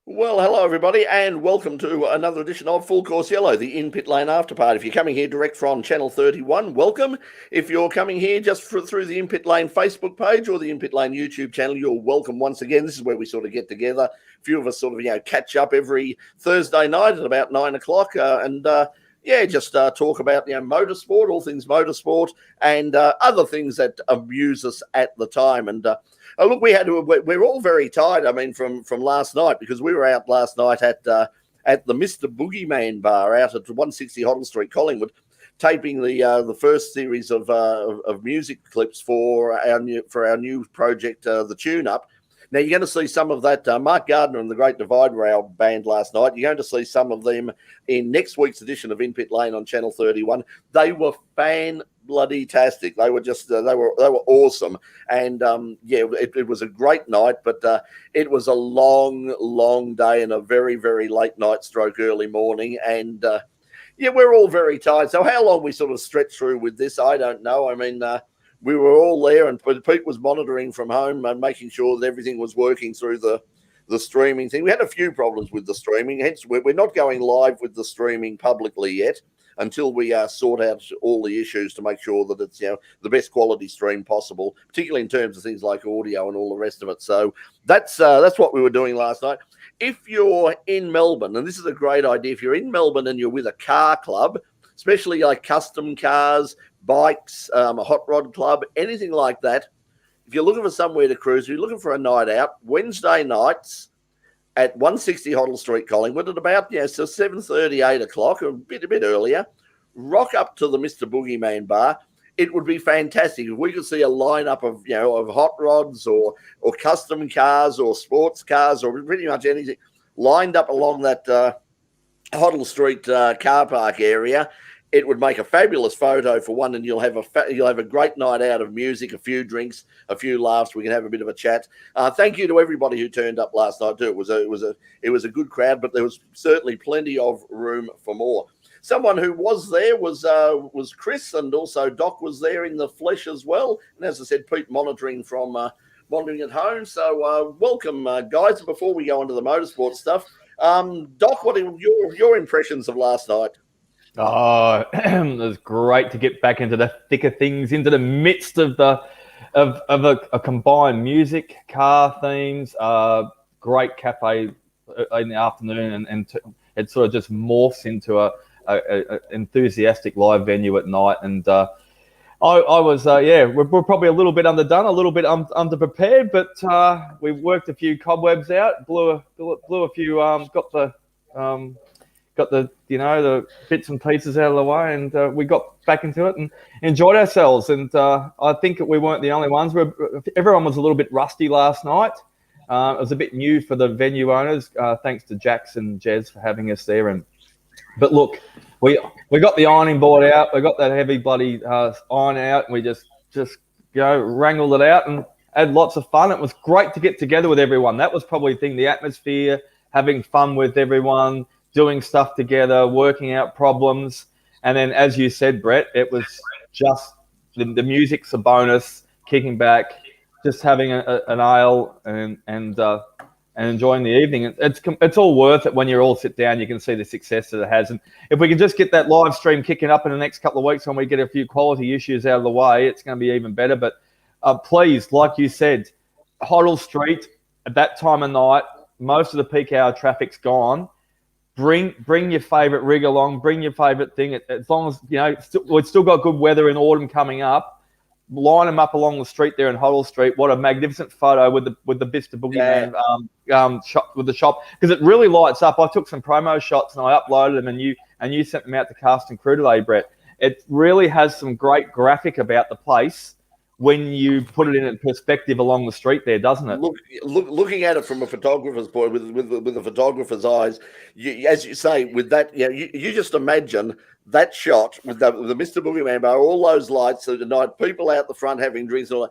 Well, hello everybody, and welcome to another edition of Full Course Yellow, the In Pit Lane After Party. If you're coming here direct from Channel 31, welcome. If you're coming here just through the In Pit Lane Facebook page or the In Pit Lane YouTube channel, you're welcome once again. This is where we sort of get together. A few of us sort of catch up every Thursday night at about 9 o'clock, and just talk about motorsport, all things motorsport, and other things that amuse us at the time. And look, we're all very tired. I mean, from last night, because we were out last night at the Mr Boogie Man Bar out at 160 Hoddle Street, Collingwood, taping the first series of music clips for our new project, the Tune Up. Now you're going to see some of that. Mark Gardner and the Great Divide were our band last night. You're going to see some of them in next week's edition of In Pit Lane on Channel 31. They were fan-bloody-tastic. They were just they were awesome. And it was a great night, but it was a long day and a very, very late night stroke early morning. And we're all very tired. So how long we sort of stretch through with this, I don't know. I mean, we were all there, and Pete was monitoring from home and making sure that everything was working through the streaming thing. We had a few problems with the streaming, hence we're not going live with the streaming publicly yet until we sort out all the issues to make sure that it's the best quality stream possible, particularly in terms of things like audio and all the rest of it. So that's what we were doing last night. If you're in Melbourne, and this is a great idea, if you're in Melbourne and you're with a car club, especially like custom cars, bikes, a hot rod club, anything like that. If you're looking for somewhere to cruise, you're looking for a night out, Wednesday nights at 160 Hoddle Street, Collingwood, at about 7:30, 8 o'clock, a bit earlier, rock up to the Mr Boogie Man Bar. It would be fantastic if we could see a lineup of hot rods or custom cars or sports cars or pretty much anything lined up along that Hoddle Street car park area. It would make a fabulous photo for one, and you'll have a great night out of music, a few drinks, a few laughs. We can have a bit of a chat. Thank you to everybody who turned up last night too. It was a good crowd, but there was certainly plenty of room for more. Someone who was there was Chris, and also Doc was there in the flesh as well. And as I said, Pete monitoring at home. So welcome, guys. Before we go on to the motorsport stuff, Doc, what are your impressions of last night? Oh, it was great to get back into the thick of things, into the midst of a combined music, car themes, great cafe in the afternoon, and it sort of just morphs into a enthusiastic live venue at night. And I was, we're probably a little bit underdone, a little bit underprepared, but we worked a few cobwebs out, blew a few, got the bits and pieces out of the way, and we got back into it and enjoyed ourselves. And I think we weren't the only ones. Everyone was a little bit rusty last night. It was a bit new for the venue owners. Thanks to Jax and Jez for having us there. But look, we got the ironing board out. We got that heavy bloody iron out, and we just wrangled it out and had lots of fun. It was great to get together with everyone. That was probably the thing, the atmosphere, having fun with everyone, doing stuff together, working out problems. And then, as you said, Brett, it was just the music's a bonus, kicking back, just having an ale and enjoying the evening. It's all worth it when you all sit down. You can see the success that it has. And if we can just get that live stream kicking up in the next couple of weeks when we get a few quality issues out of the way, it's going to be even better. But please, like you said, Hoddle Street at that time of night, most of the peak hour traffic's gone. Bring your favourite rig along. Bring your favourite thing. As long as we've still got good weather in autumn coming up. Line them up along the street there in Hoddle Street. What a magnificent photo with the Mr Boogie Man shot with the shop, because it really lights up. I took some promo shots and I uploaded them, and you sent them out to cast and crew today, Brett. It really has some great graphic about the place when you put it in perspective along the street there, doesn't it? Looking at it from a photographer's point, with a photographer's eyes, as you say, with that, you just imagine that shot with the Mr Boogie Man Bar, all those lights at night, people out the front having drinks, all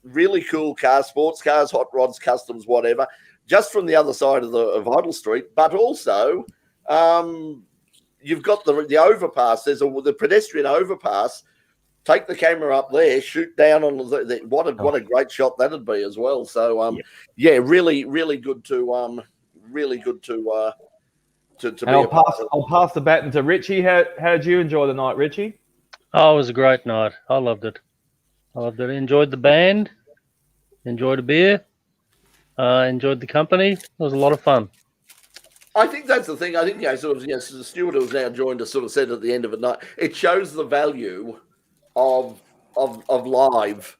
really cool cars, sports cars, hot rods, customs, whatever, just from the other side of Hoddle Street. But also, you've got the overpass. There's the pedestrian overpass take the camera up there, shoot down on what a great shot that'd be as well. So really good to be. And I'll pass the baton to Richie. How did you enjoy the night, Richie? Oh, it was a great night. I loved it. Enjoyed the band. Enjoyed a beer. Enjoyed the company. It was a lot of fun. I think that's the thing. I think Stuart, who's now joined us, sort of said at the end of the night, it shows the value of live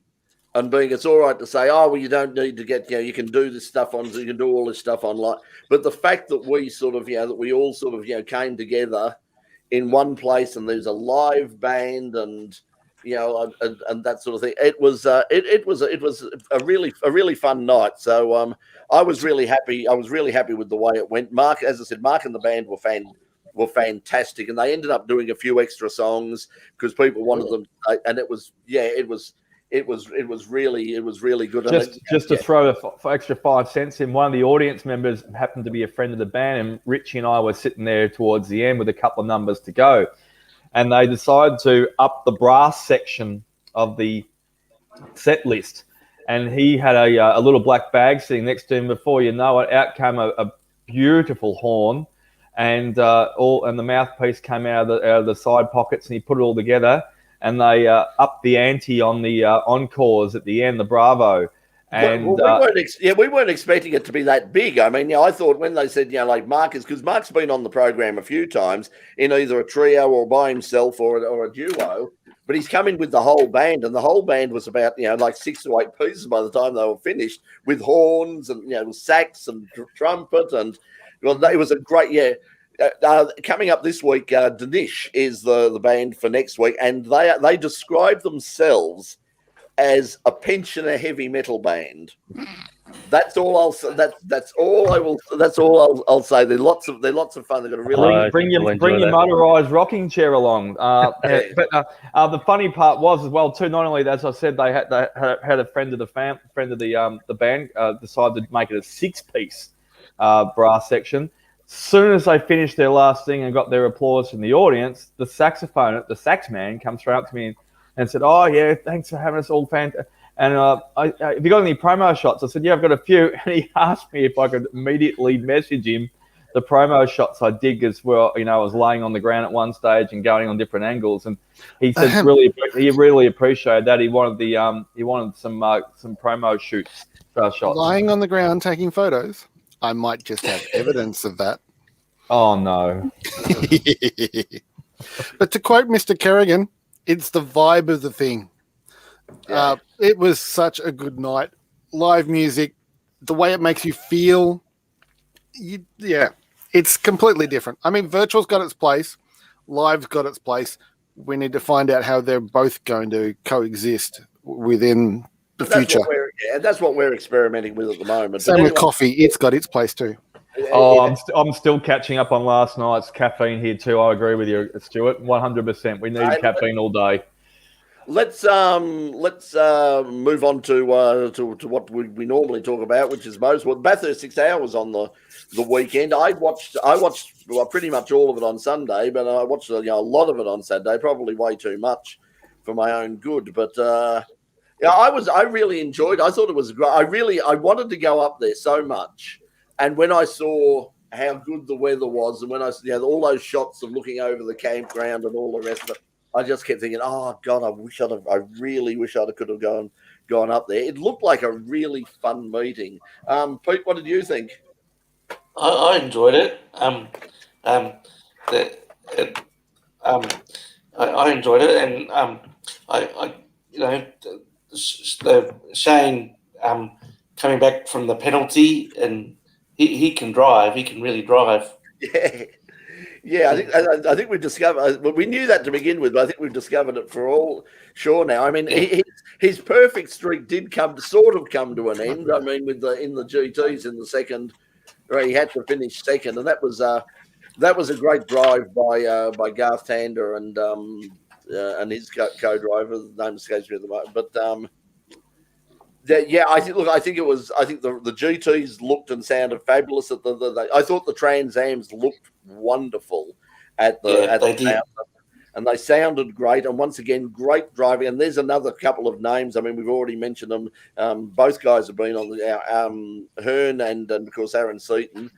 and being. It's all right to say, oh well, you don't need to get, you can do this stuff on, you can do all this stuff online. But the fact that we sort of, that we all sort of, came together in one place and there's a live band and and that sort of thing. It was a really fun night. So I was really happy. I was really happy with the way it went. Mark, as I said, Mark and the band were fantastic, and they ended up doing a few extra songs because people wanted them. And it was really good. Just to throw for extra 5 cents in, one of the audience members happened to be a friend of the band, and Richie and I were sitting there towards the end with a couple of numbers to go. And they decided to up the brass section of the set list. And he had a little black bag sitting next to him. Before you know it, out came a beautiful horn, and the mouthpiece came out of the side pockets, and he put it all together. And they upped the ante on the encores at the end, the Bravo. And we weren't expecting it to be that big. I mean, I thought when they said, like because Mark's been on the program a few times in either a trio or by himself or a duo, but he's come in with the whole band, and the whole band was about, like 6 to 8 pieces by the time they were finished, with horns and, sax and trumpet. And it was a great, coming up this week, Danish is the band for next week, and they describe themselves as a pensioner heavy metal band. That's all I'll say. That's all I'll say. They're lots of fun. They've got a really bring your motorized rocking chair along. But the funny part was as well too. Not only that, as I said, they had a friend of the band decide to make it a 6-piece brass section. Soon as they finished their last thing and got their applause from the audience, the sax man comes right up to me and said, "Oh yeah, thanks for having us all, fantastic. And have you got any promo shots?" I said, "Yeah, I've got a few." And he asked me if I could immediately message him the promo shots I did, as well. I was laying on the ground at one stage and going on different angles. And he said he really appreciated that. He wanted some promo shoots shots. Lying on the ground taking photos. I might just have evidence of that. Oh no! But to quote Mr. Kerrigan, it's the vibe of the thing. Yeah. It was such a good night. Live music, the way it makes you feel. It's completely different. I mean, virtual's got its place. Live's got its place. We need to find out how they're both going to coexist within the future. That's what we're experimenting with at the moment. Same with coffee. It's got its place too. I'm still catching up on last night's caffeine here too. I agree with you, Stuart. 100%. We need caffeine all day. Let's move on to what we normally talk about, which is Bathurst 6 hours on the weekend. I watched pretty much all of it on Sunday, but I watched a lot of it on Saturday. Probably way too much for my own good, but I really enjoyed. I thought it was great. I wanted to go up there so much. And when I saw how good the weather was, and when I all those shots of looking over the campground and all the rest of it, I just kept thinking, oh God, I really wish I could have gone up there. It looked like a really fun meeting. Pete, what did you think? I enjoyed it. I enjoyed it, and Shane coming back from the penalty, and he can drive. He can really drive. Yeah. I think we've discovered. Well, we knew that to begin with, but I think we've discovered it for all sure now. I mean, his perfect streak did come to an end. I mean, in the GTs in the second, where he had to finish second, and that was a great drive by Garth Tander and his co-driver. The name escapes me at the moment, but I think the GTs looked and sounded fabulous. I thought the Trans Ams looked wonderful at the and they sounded great. And once again, great driving. And there's another couple of names. I mean, we've already mentioned them. Both guys have been on the Hearn and of course Aaron Seaton.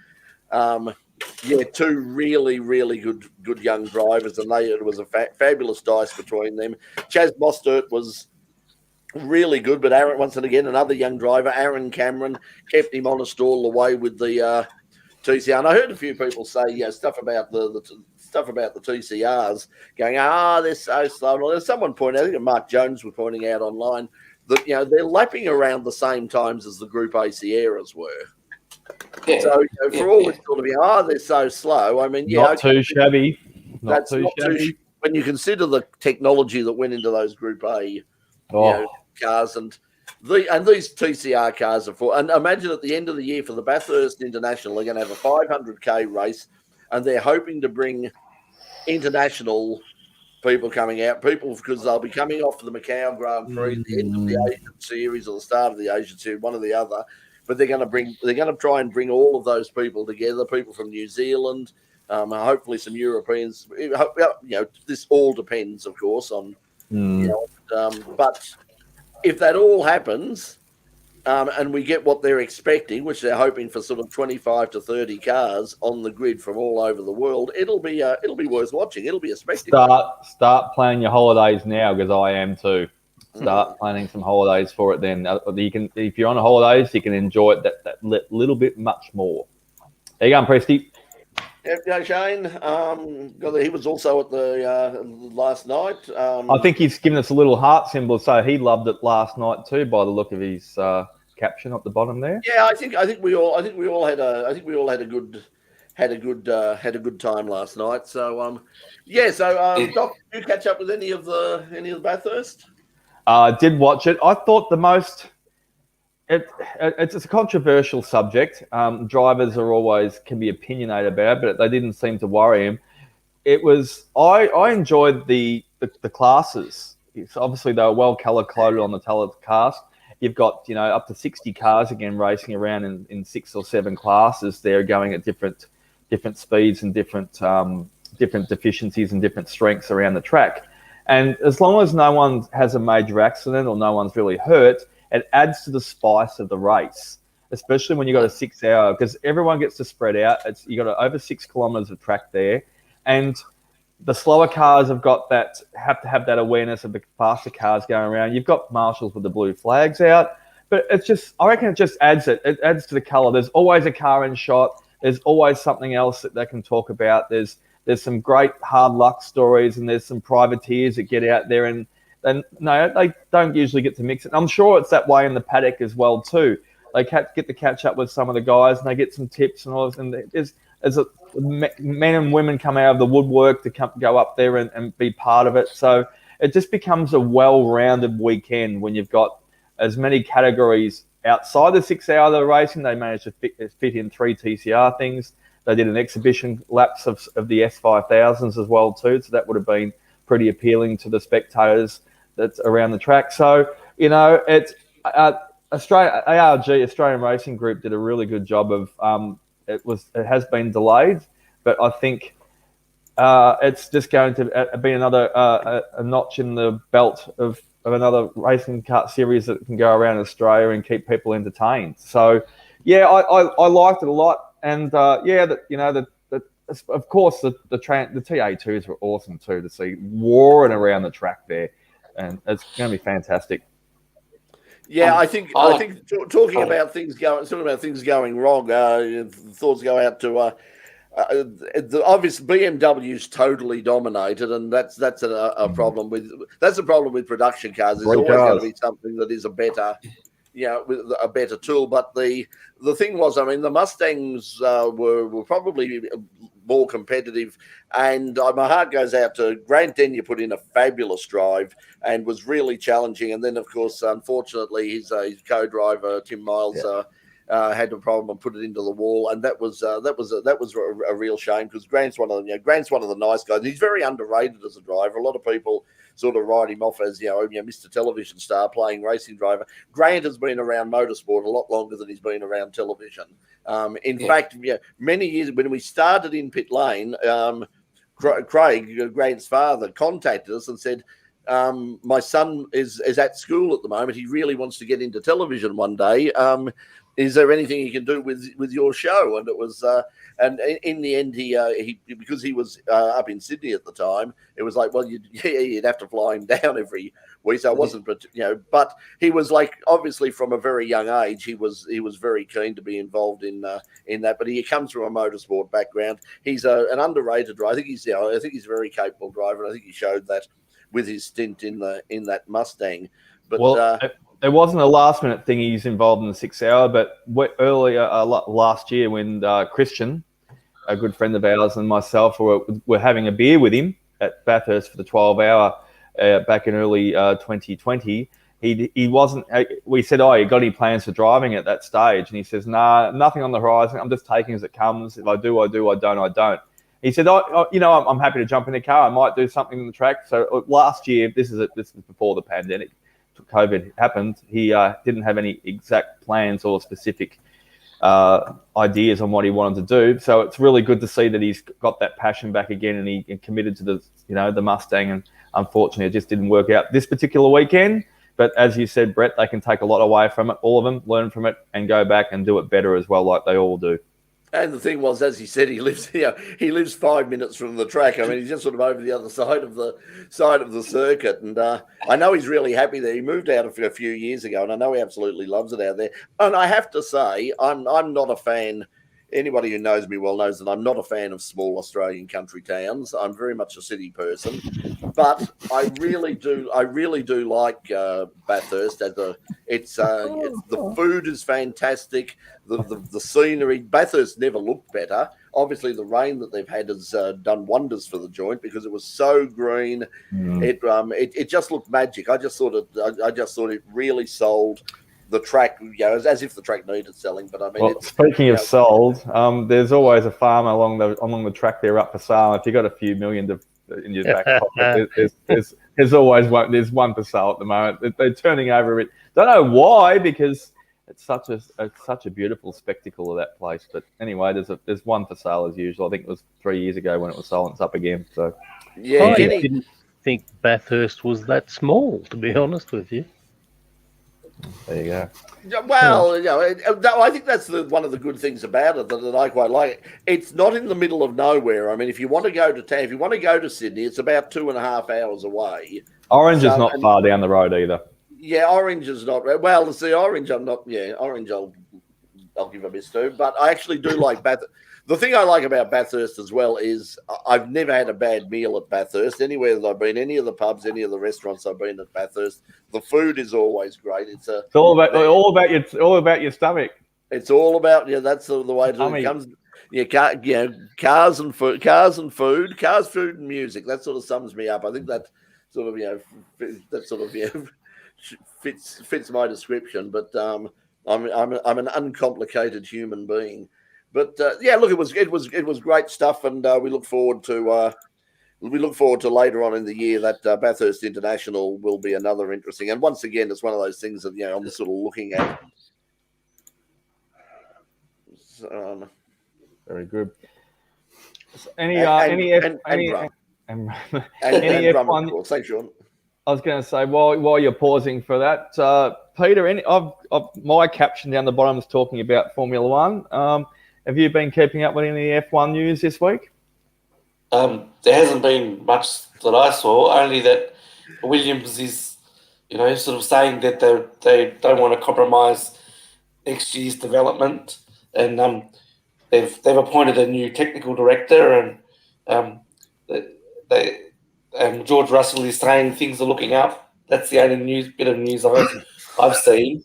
Two really, really good young drivers, and it was a fabulous dice between them. Chaz Mostert was really good, but Aaron, once again, another young driver, Aaron Cameron, kept him honest all the way with the TCR. And I heard a few people say, stuff about the TCRs, going, they're so slow. There's someone pointed out, I think Mark Jones was pointing out online that they're lapping around the same times as the Group A Sierras were. Yeah. So for all this sort of they're so slow. I mean, not too shabby. Not too shabby. When you consider the technology that went into those Group A cars, and these TCR cars are for. And imagine at the end of the year for the Bathurst International, they're going to have a 500k race, and they're hoping to bring international people coming out, because they'll be coming off the Macau Grand Prix, the end of the Asian Series or the start of the Asian Series, one or the other. But they're going to try and bring all of those people together, people from New Zealand, hopefully some Europeans. This all depends, of course, on but if that all happens, and we get what they're expecting, which they're hoping for sort of 25 to 30 cars on the grid from all over the world, it'll be worth watching. It'll be a spectacle. Start planning your holidays now, because I am too. Start planning some holidays for it. Then you can, if you're on holidays, you can enjoy it that little bit much more. There you go, Presty. Yeah, Shane. He was also at the last night. I think he's given us a little heart symbol, so he loved it last night too, by the look of his caption at the bottom there. Yeah, I think we all had a good time last night. So Doc, did you catch up with any of the Bathurst? Did watch it. I thought the most. It's a controversial subject. Drivers can be opinionated about it, but they didn't seem to worry him. It was. I enjoyed the classes. It's obviously they were well color coded on the telecast. You've got up to 60 cars again racing around in 6 or 7 classes. They're going at different speeds and different deficiencies and different strengths around the track. And as long as no one has a major accident or no one's really hurt, it adds to the spice of the race, especially when you've got a 6 hour, because everyone gets to spread out. You got over 6 kilometres of track there, and the slower cars have to have that awareness of the faster cars going around. You've got marshals with the blue flags out, but I reckon it just adds it. It adds to the colour. There's always a car in shot. There's always something else that they can talk about. There's some great hard luck stories, and there's some privateers that get out there and no, they don't usually get to mix it. I'm sure it's that way in the paddock as well too. They get to catch up with some of the guys, and they get some tips and all this. And there's men and women come out of the woodwork to go up there and be part of it. So it just becomes a well-rounded weekend when you've got as many categories outside the 6 hour of the racing. They managed to fit in 3 TCR things. They did an exhibition laps of the S5000s as well too. So that would have been pretty appealing to the spectators that's around the track. So, it's Australian Racing Group did a really good job of, it has been delayed, but I think it's just going to be another a notch in the belt of another racing car series that can go around Australia and keep people entertained. So, I liked it a lot. And, of course, the TA2s were awesome too, to see roaring around the track there. And it's going to be fantastic. Yeah, I think talking about things going wrong. Thoughts go out to obviously BMW's totally dominated, and that's a problem with production cars. There's always going to be something that is a better. With a better tool. But the thing was, I mean, the Mustangs were probably more competitive, and my heart goes out to Grant Denyer. Put in a fabulous drive and was really challenging. And then, of course, unfortunately, his co-driver Tim Miles had a problem and put it into the wall, and that was a real shame, because Grant's one of the nice guys. He's very underrated as a driver. A lot of people sort of write him off as Mr. Television star playing racing driver. Grant has been around motorsport a lot longer than he's been around television. In fact, many years when we started in pit lane, Craig, Grant's father, contacted us and said, my son is at school at the moment. He really wants to get into television one day. Is there anything he can do with your show? And it was, and in the end, he because he was up in Sydney at the time, it was like, well, you'd have to fly him down every week. So it wasn't, but he was like, obviously from a very young age, he was very keen to be involved in that. But he comes from a motorsport background. He's an underrated driver. I think he's a very capable driver. And I think he showed that with his stint in that Mustang. But it wasn't a last minute thing. He's involved in the 6 hour, but earlier last year when Christian, a good friend of ours, and myself were having a beer with him at Bathurst for the 12 hour back in early 2020. He wasn't. We said, "Oh, you got any plans for driving at that stage?" And he says, "Nah, nothing on the horizon. I'm just taking as it comes. If I do, I do. I don't, I don't." He said, I'm happy to jump in the car. I might do something on the track. So last year, this is before the pandemic, COVID happened. He didn't have any exact plans or specific ideas on what he wanted to do. So it's really good to see that he's got that passion back again, and he committed to the Mustang. And unfortunately, it just didn't work out this particular weekend. But as you said, Brett, they can take a lot away from it, all of them, learn from it, and go back and do it better as well, like they all do. And the thing was, as he said, he lives 5 minutes from the track. I mean, he's just sort of over the other side of the circuit. And I know he's really happy there. He moved out a few years ago, and I know he absolutely loves it out there. And I have to say, I'm not a fan. Anybody who knows me well knows that I'm not a fan of small Australian country towns. I'm very much a city person, but I really do like Bathurst. The food is fantastic. The scenery. Bathurst never looked better. Obviously, the rain that they've had has done wonders for the joint because it was so green. It just looked magic. I just thought it really sold the track, as if the track needed selling. But I mean, speaking of sold, there's always a farmer along the track there up for sale. If you got a few million in your back pocket, there's always one. There's one for sale at the moment. They're turning over it. Don't know why, because it's such a beautiful spectacle of that place. But anyway, there's one for sale as usual. I think it was 3 years ago when it was sold. It's up again. So I didn't think Bathurst was that small, to be honest with you. There you go. Well, I think that's one of the good things about it that I quite like. It's not in the middle of nowhere. I mean, if you want to go to town, if you want to go to Sydney, it's about 2.5 hours away. Orange is not far down the road either. Yeah, Orange is not. Well, see, Orange, I'm not. Yeah, Orange, I'll give a miss to. But I actually do like Bathurst. The thing I like about Bathurst as well is I've never had a bad meal at Bathurst. Anywhere that I've been, any of the pubs, any of the restaurants I've been at Bathurst, the food is always great. It's all about your stomach. It's all about that's the way it comes. Cars and food, food and music. That sort of sums me up. I think that sort of fits my description. But I'm an uncomplicated human being. But look, it was great stuff, and we look forward to later on in the year that Bathurst International will be another interesting. And once again, it's one of those things that I'm just sort of looking at. Very good. Any F1? Thanks, Sean. I was going to say while you're pausing for that, Peter. My caption down the bottom is talking about Formula One. Have you been keeping up with any F1 news this week? There hasn't been much that I saw, only that Williams is, sort of saying that they don't want to compromise next year's development, and they've appointed a new technical director, and George Russell is saying things are looking up. That's the only bit of news I've seen.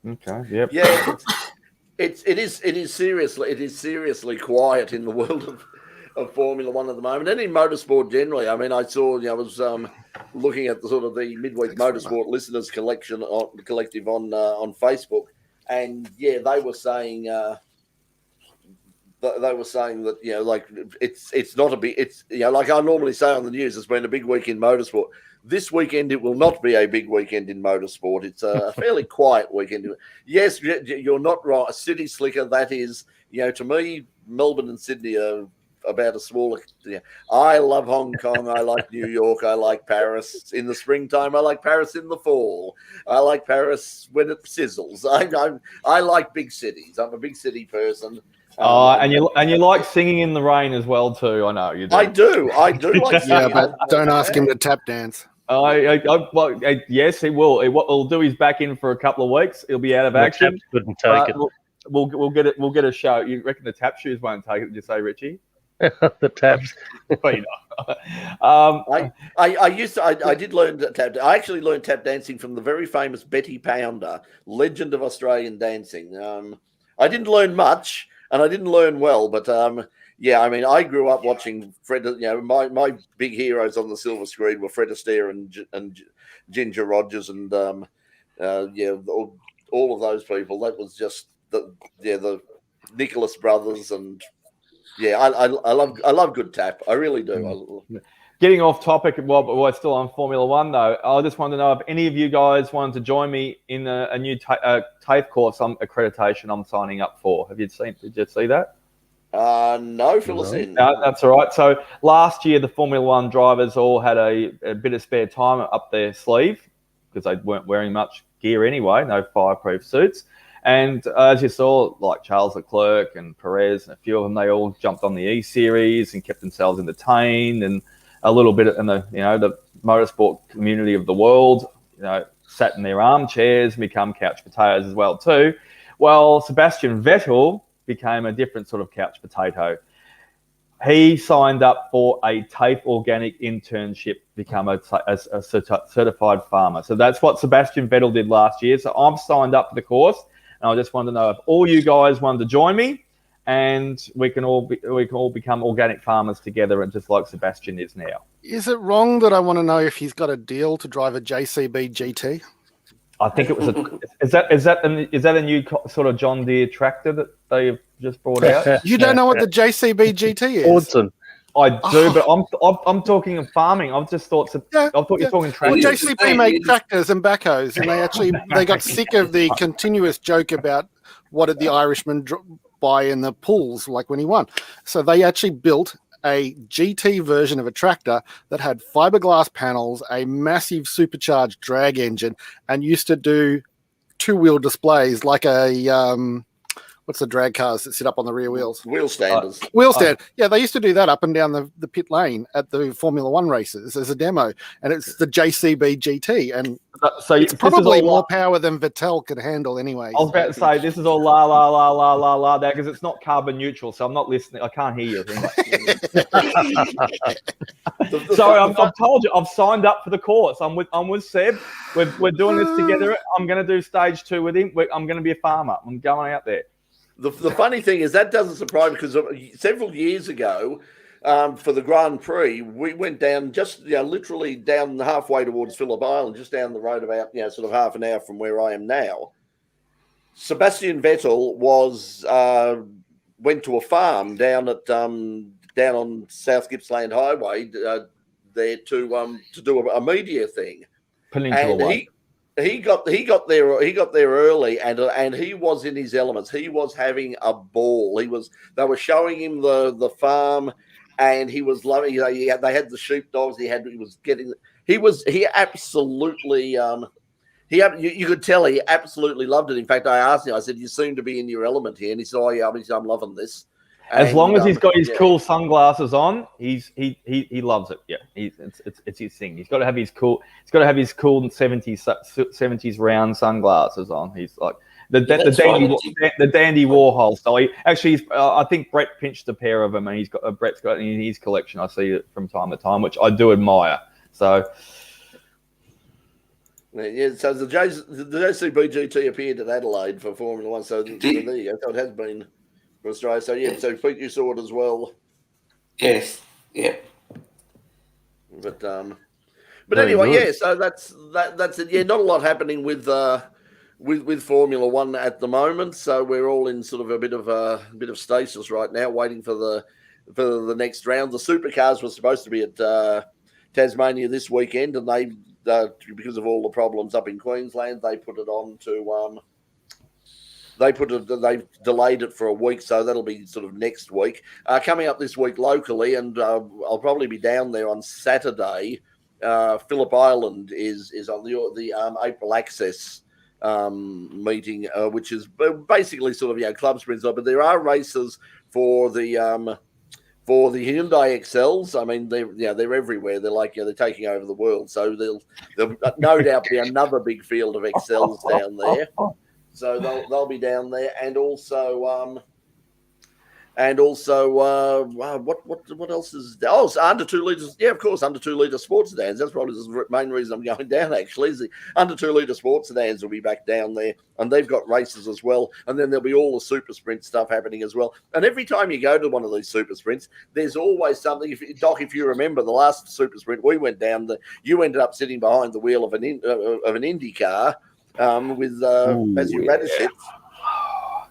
Okay. Yep. Yeah. It is seriously quiet in the world of Formula One at the moment, and in motorsport generally. I mean, I saw I was looking at the midweek motorsport listeners collective on Facebook, and they were saying that it's not a big, it's like I normally say on the news, it's been a big week in motorsport. This weekend, it will not be a big weekend in motorsport. It's a fairly quiet weekend. Yes, you're not right. A city slicker, that is, to me, Melbourne and Sydney are about a smaller. Yeah, I love Hong Kong. I like New York. I like Paris in the springtime. I like Paris in the fall. I like Paris when it sizzles. I like big cities. I'm a big city person. And you like singing in the rain as well too. I know you do. I do like singing. Yeah, but don't ask him to tap dance. Yes, he will. He'll do his back in for a couple of weeks. He'll be out of action. Taps couldn't take it. We'll get it. We'll get a show. You reckon the tap shoes won't take it? Did you say, Richie? The taps. I did learn tap. I actually learned tap dancing from the very famous Betty Pounder, legend of Australian dancing. I didn't learn much, and I didn't learn well, but yeah, I mean, I grew up watching Fred. You know, my big heroes on the silver screen were Fred Astaire and Ginger Rogers, and yeah, all of those people. That was just the Nicholas brothers, and yeah, I love good tap. I really do. Getting off topic, while we're still on Formula One, though, I just wanted to know if any of you guys wanted to join me in a new TAFE course accreditation I'm signing up for. Did you see that? No, fill us in. No, that's all right. So last year, the Formula One drivers all had a bit of spare time up their sleeve because they weren't wearing much gear anyway, no fireproof suits. And as you saw, like Charles Leclerc and Perez and a few of them, they all jumped on the E-Series and kept themselves entertained, and a little bit in the the motorsport community of the world, sat in their armchairs and become couch potatoes as well too. Well, Sebastian Vettel became a different sort of couch potato. He signed up for a TAFE organic internship, become a certified farmer. So that's what Sebastian Vettel did last year. So I've signed up for the course, and I just wanted to know if all you guys wanted to join me, and we can all become organic farmers together, and just like Sebastian is now. Is it wrong that I want to know if he's got a deal to drive a JCB GT? I think it was is that a new sort of John Deere tractor that they've just brought out? You don't know what the JCB GT is? Awesome. I do, but I'm talking of farming. I've just thought I thought you're talking tractors. Well, JCB made tractors and backhoes, and they got sick of the continuous joke about what did the Irishman buy in the pools like when he won. So they actually built a GT version of a tractor that had fiberglass panels, a massive supercharged drag engine, and used to do two-wheel displays like a what's the drag cars that sit up on the rear wheels? Wheel standers. Wheel stand. Yeah, they used to do that up and down the pit lane at the Formula One races as a demo, and it's the JCB GT, and so it's probably more power than Vettel could handle anyway. I was about to say, this is all la la la la la la there, because it's not carbon neutral, so I'm not listening. I can't hear you. Sorry, I've told you, I've signed up for the course. I'm with Seb. We're doing this together. I'm going to do stage 2 with him. I'm going to be a farmer. I'm going out there. The funny thing is that doesn't surprise me, because several years ago, for the Grand Prix, we went down just literally down halfway towards Phillip Island, just down the road about sort of half an hour from where I am now. Sebastian Vettel went to a farm down on South Gippsland Highway there to do a media thing. Peninsula Way. He got there early, and he was in his elements. He was having a ball. They were showing him the farm, and he was loving. They had the sheepdogs. He absolutely you could tell he absolutely loved it. In fact, I asked him. I said, "You seem to be in your element here," and he said, "Oh yeah, I'm loving this." As long as he's got his cool sunglasses on, he loves it. Yeah, it's his thing. He's got to have his cool. He's got to have his cool 70s round sunglasses on. He's like the dandy Warhol style. I think Brett pinched a pair of them, and Brett's got in his collection. I see it from time to time, which I do admire. So. Yeah, so the JCB GT appeared at Adelaide for Formula One. So there you go. So it has been for Australia. So yeah, so Pete, you saw it as well. Yes. Yeah. But anyway, yeah. So that's it. Yeah, not a lot happening with Formula One at the moment. So we're all in sort of a bit of stasis right now, waiting for the next round. The supercars were supposed to be at Tasmania this weekend, and they. Because of all the problems up in Queensland, they put it on to they've delayed it for a week, so that'll be sort of next week. Coming up this week locally, and I'll probably be down there on Saturday. Phillip Island is on the April Access meeting, which is basically sort of club sprints. But there are races for the Hyundai XLs. I mean, they're everywhere. They're they're taking over the world. So there'll no doubt be another big field of XLs down there. So they'll be down there, and also what else is there? Oh, it's under 2 litres. Yeah, of course, under 2 litre sports sedans. That's probably the main reason I'm going down. Actually, is the under 2 litre sports sedans will be back down there, and they've got races as well. And then there'll be all the super sprint stuff happening as well. And every time you go to one of these super sprints, there's always something. Doc, if you remember the last super sprint we went down, you ended up sitting behind the wheel of an Indy car with as you managed it.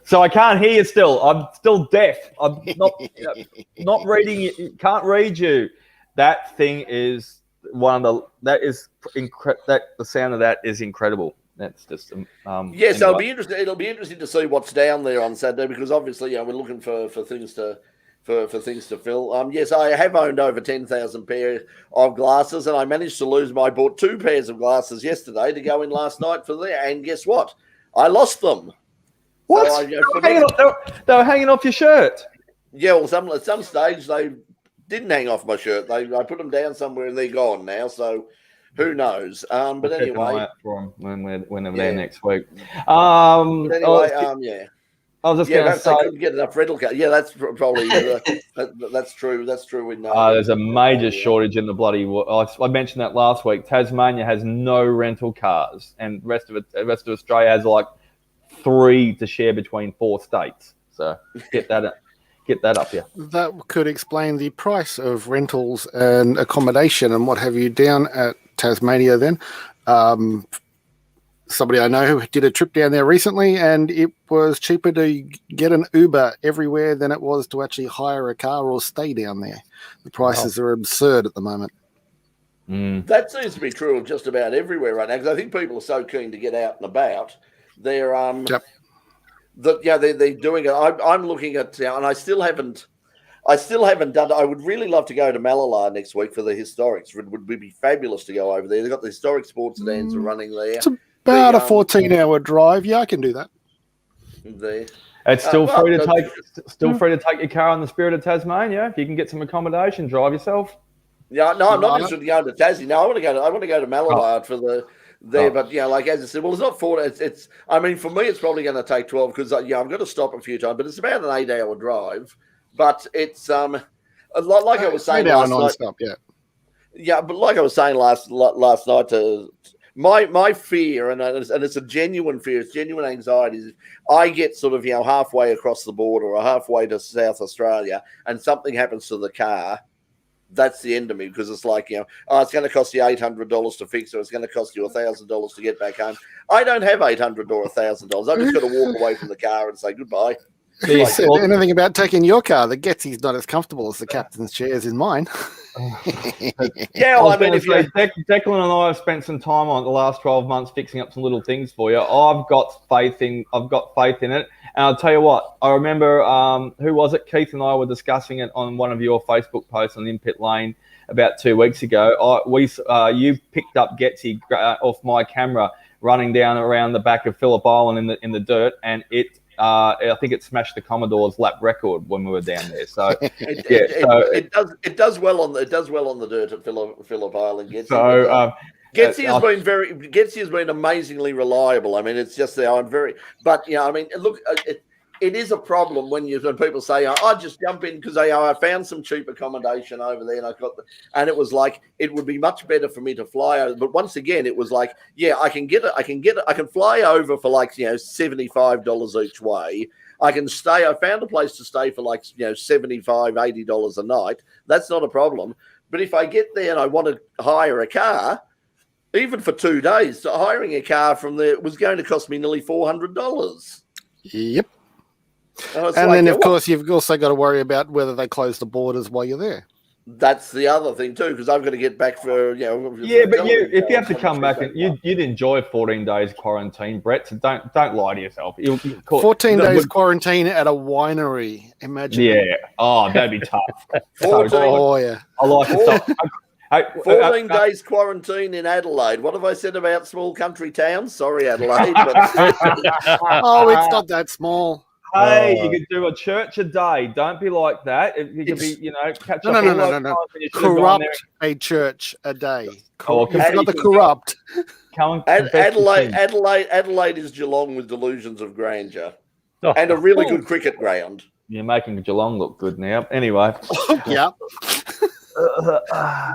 So I can't hear you still. I'm still deaf. I'm not reading you. Can't read you. That thing is the sound of that is incredible. That's just so anyway. It'll be interesting to see what's down there on Saturday, because obviously we're looking for things to things to fill. Yes, I have owned over 10,000 pair of glasses, and I managed to lose I bought 2 pairs of glasses yesterday to go in last night for there, and guess what? I lost them. What? So they were hanging off your shirt. Yeah, well, at some stage they didn't hang off my shirt. I put them down somewhere and they're gone now. So who knows? But anyway, keep an eye out for them when they're there next week. But anyway, yeah. I was just going to say, couldn't get enough rental cars. Yeah, that's probably that's true. That's true. There's a major shortage in the bloody. I mentioned that last week. Tasmania has no rental cars, and rest of Australia has 3 to share between 4 states. So get that up here. That could explain the price of rentals and accommodation and what have you down at Tasmania then. Somebody I know who did a trip down there recently, and it was cheaper to get an Uber everywhere than it was to actually hire a car or stay down there. The prices are absurd at the moment. That seems to be true of just about everywhere right now, because I think people are so keen to get out and about. They're they're doing it. I'm looking at and I still haven't done. I would really love to go to Malala next week for the historics. It would be fabulous to go over there. They've got the historic sports sedans are running there. It's about a 14-hour drive. Yeah, I can do that. There. It's still free to take your car on the Spirit of Tasmania. If you can get some accommodation, drive yourself. Yeah, no, I'm not interested in going to Tassie. No, I want to go to Malala for the. But as I said, well, it's not 4. It's. I mean, for me, it's probably going to take 12 because I've got to stop a few times. But it's about an 8-hour drive. But it's like I was saying last night. But like I was saying last night, my fear, and it's a genuine fear, it's genuine anxiety. Is I get sort of halfway across the border or halfway to South Australia, and something happens to the car. That's the end of me, because it's it's going to cost you $800 to fix, or it's going to cost you $1,000 to get back home. I don't have $800 or $1,000. I've just got to walk away from the car and say goodbye. You said anything about taking your car? The Getsy's not as comfortable as the captain's chairs in mine. Yeah, well, Declan and I have spent some time on the last 12 months fixing up some little things for you. I've got faith in it. And I'll tell you what, I remember, who was it? Keith and I were discussing it on one of your Facebook posts on In-Pit Lane about 2 weeks ago. You picked up Getsy off my camera running down around the back of Phillip Island in the dirt, and I think it smashed the Commodore's lap record when we were down there. So it does well on the dirt at Phillip Island. Getsy. Getsy has been amazingly reliable. I mean, it's just there. Look, it is a problem when people say, "I just jump in because I found some cheap accommodation over there," and it was like it would be much better for me to fly over. But once again, it was like, I can fly over for $75 each way. I can stay. I found a place to stay for $75, $80 a night. That's not a problem. But if I get there and I want to hire a car, even for 2 days, hiring a car from there was going to cost me nearly $400. Yep. And then, of course, you've also got to worry about whether they close the borders while you're there. That's the other thing too, because I've got to get back for Yeah, but if you have to come back, and you'd enjoy 14 days quarantine, Brett. So don't lie to yourself. 14 days quarantine at a winery. Imagine. Yeah. Oh, that'd be tough. 14, Oh yeah. I like it. 14 days quarantine in Adelaide. What have I said about small country towns? Sorry, Adelaide. But Oh, it's not that small. Hey, you could do a church a day. Don't be like that. You could be, catch up. No. Corrupt a church a day. Oh, You've got the corrupt. Adelaide is Geelong with delusions of grandeur and a really good cricket ground. You're making Geelong look good now. Anyway. Yeah.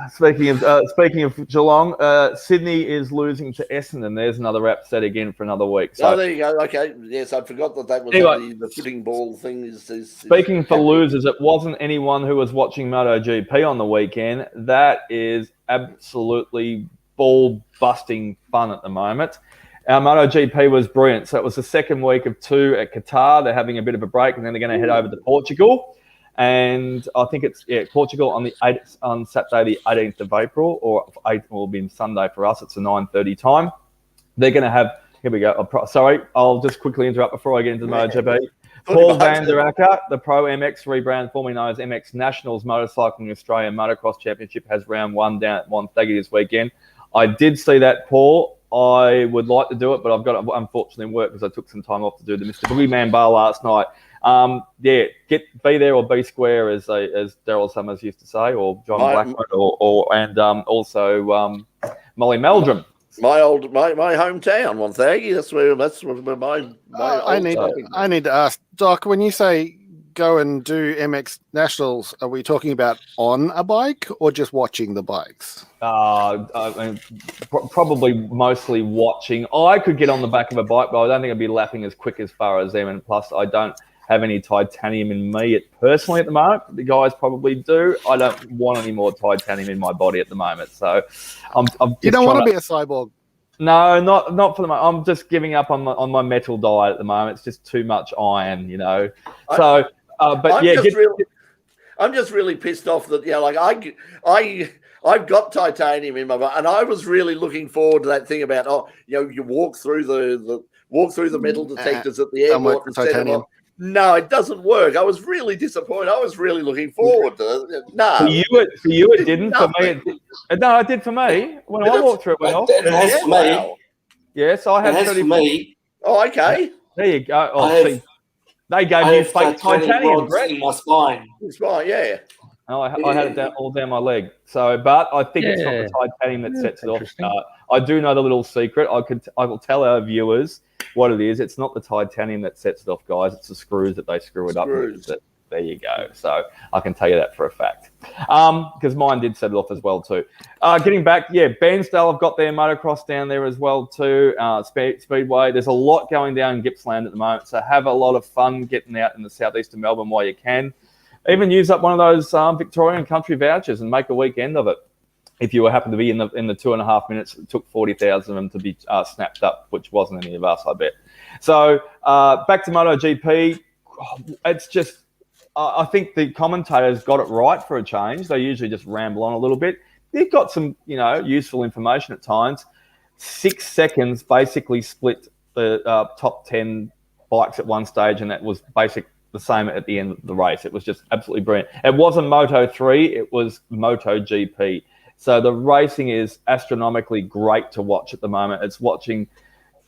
Speaking of Geelong, Sydney is losing to Essendon. There's another upset again for another week. So there you go. Okay, yes, I forgot that was anyway, the footing ball thing. Speaking for losers, it wasn't anyone who was watching MotoGP on the weekend. That is absolutely ball-busting fun at the moment. Our MotoGP was brilliant. So it was the second week of 2 at Qatar. They're having a bit of a break, and then they're going to head over to Portugal. And I think it's Portugal on Saturday the 18th of April, or 8th will be Sunday for us. It's a 9:30 time. They're going to have. Here we go. Sorry, I'll just quickly interrupt before I get into the MotoGP. Paul van der Acker, the Pro MX rebrand, formerly known as MX Nationals Motorcycling Australian Motocross Championship, has round 1 down at Montague this weekend. I did see that, Paul. I would like to do it, but I've got to unfortunately work because I took some time off to do the Mr Boogie Man Bar last night. Be there or be square, as Daryl Summers used to say, or John Blackwood, also Molly Meldrum. My hometown, Montague. That's where my I need to ask Doc, when you say go and do MX Nationals, are we talking about on a bike or just watching the bikes? Probably mostly watching. I could get on the back of a bike, but I don't think I'd be lapping as quick as far as them. And plus, I don't have any titanium in me personally at the moment. The guys probably do. I don't want any more titanium in my body at the moment. So I'm you don't want to be a cyborg. No, not for the moment. I'm just giving up on my metal diet at the moment. It's just too much iron, So, I'm just really pissed off that I've got titanium in my body, and I was really looking forward to that thing about you walk through the metal detectors at the airport and titanium. No, it doesn't work. I was really disappointed. I was really looking forward to it. No. For you it didn't. For me, no, it did for me. When I walked through it, went off. It has for me. Wow. Yes, I had 30. For me. Oh, okay. There you go. Oh, they gave you fake titanium, Brett. In my spine. Spine, yeah. Oh, I had it all down my leg. So, but I think it's not the titanium that sets it off. I do know the little secret. I will tell our viewers what it is. It's not the titanium that sets it off, guys. It's the screws that they screw it up with. There you go. So I can tell you that for a fact. Because mine did set it off as well too. Getting back, Bairnsdale have got their motocross down there as well too. Speedway. There's a lot going down in Gippsland at the moment. So have a lot of fun getting out in the southeast of Melbourne while you can. Even use up one of those Victorian country vouchers and make a weekend of it. If you happen to be in the 2.5 minutes, it took 40,000 of them to be snapped up, which wasn't any of us, I bet. So back to MotoGP. It's just, I think the commentators got it right for a change. They usually just ramble on a little bit. They've got some, useful information at times. 6 seconds basically split the top 10 bikes at one stage, and that was basically the same at the end of the race. It was just absolutely brilliant. It wasn't Moto3, it was MotoGP. So the racing is astronomically great to watch at the moment. It's watching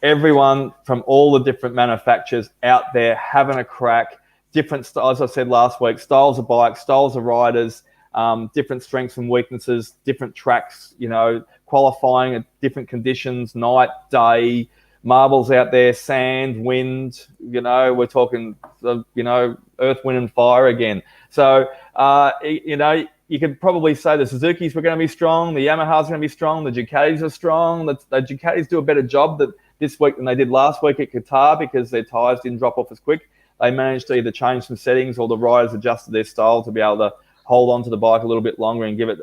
everyone from all the different manufacturers out there having a crack, different styles, as I said last week, styles of bikes, styles of riders, different strengths and weaknesses, different tracks, qualifying at different conditions, night, day, marbles out there, sand, wind, we're talking, earth, wind and fire again. So, you could probably say the Suzukis were going to be strong, the Yamahas are going to be strong, the Ducatis are strong. The Ducatis do a better job this week than they did last week at Qatar because their tyres didn't drop off as quick. They managed to either change some settings or the riders adjusted their style to be able to hold on to the bike a little bit longer and give it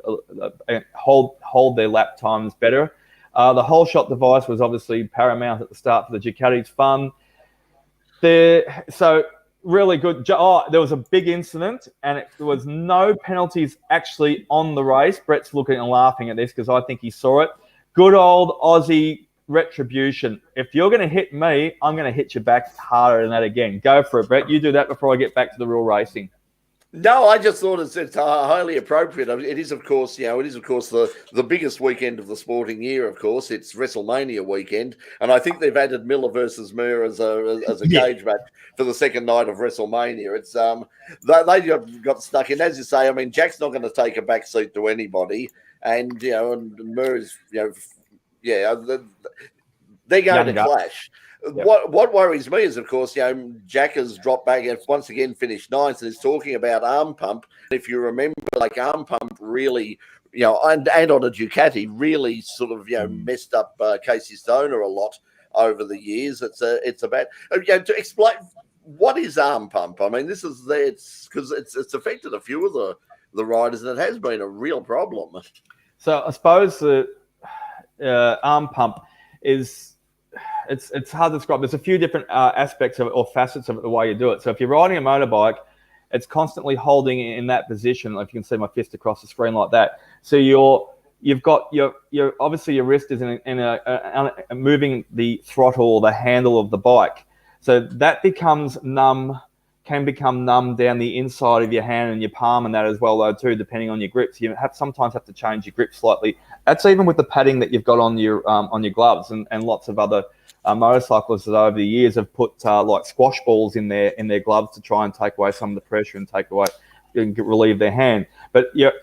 hold their lap times better. The whole shot device was obviously paramount at the start for the Ducati's fun. So really good. Oh, there was a big incident, and there was no penalties actually on the race. Brett's looking and laughing at this because I think he saw it. Good old Aussie retribution. If you're going to hit me, I'm going to hit you back harder than that again. Go for it, Brett. You do that before I get back to the real racing. No, I just thought it's highly appropriate. It is, of course, the biggest weekend of the sporting year. Of course, it's WrestleMania weekend, and I think they've added Miller versus Muir as a cage match for the second night of WrestleMania. It's they got stuck in, as you say. I mean, Jack's not going to take a back seat to anybody, and and Muir's, they're going to clash. Yep. What worries me is, of course, Jack has dropped back and once again finished ninth and is talking about arm pump. If you remember, like arm pump really, and on a Ducati really sort of, messed up Casey Stoner a lot over the years. It's about, to explain what is arm pump. I mean, it's because it's affected a few of the riders and it has been a real problem. So I suppose the arm pump is, it's hard to describe. There's a few different aspects of it or facets of it, the way you do it. So if you're riding a motorbike, it's constantly holding in that position. Like you can see my fist across the screen like that. So you've got your obviously your wrist is in a moving the throttle or the handle of the bike. So that becomes numb, can become numb down the inside of your hand and your palm and that as well, though, too, depending on your grip. So you sometimes have to change your grip slightly. That's even with the padding that you've got on your gloves, and lots of other motorcyclists over the years have put like squash balls in their gloves to try and take away some of the pressure and relieve their hand. But your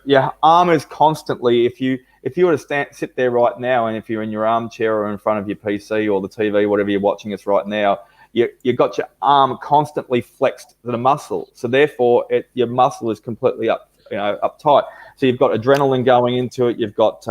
arm is constantly, if you were to sit there right now, and if you're in your armchair or in front of your PC or the TV, whatever you're watching us right now, you got your arm constantly flexed to the muscle. So therefore, your muscle is completely uptight. So you've got adrenaline going into it. You've got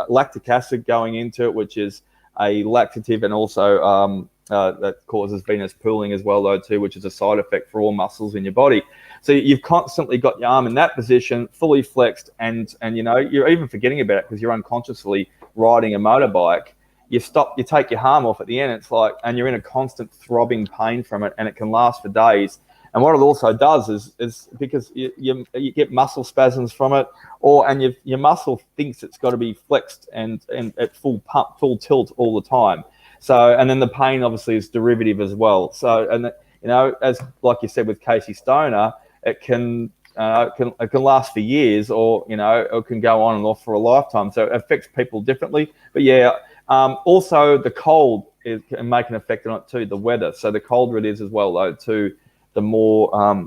lactic acid going into it, which is a laxative, and also that causes venous pooling as well, though, too, which is a side effect for all muscles in your body. So you've constantly got your arm in that position, fully flexed, and you're even forgetting about it because you're unconsciously riding a motorbike. You take your arm off at the end, it's like, and you're in a constant throbbing pain from it, and it can last for days. And what it also does is because you get muscle spasms from it, and your muscle thinks it's got to be flexed and at full tilt all the time. So, and then the pain obviously is derivative as well. So, and as like you said with Casey Stoner, it can last for years, or it can go on and off for a lifetime. So it affects people differently. But also the cold can make an effect on it too. The weather. So the colder it is as well, though, too, the more I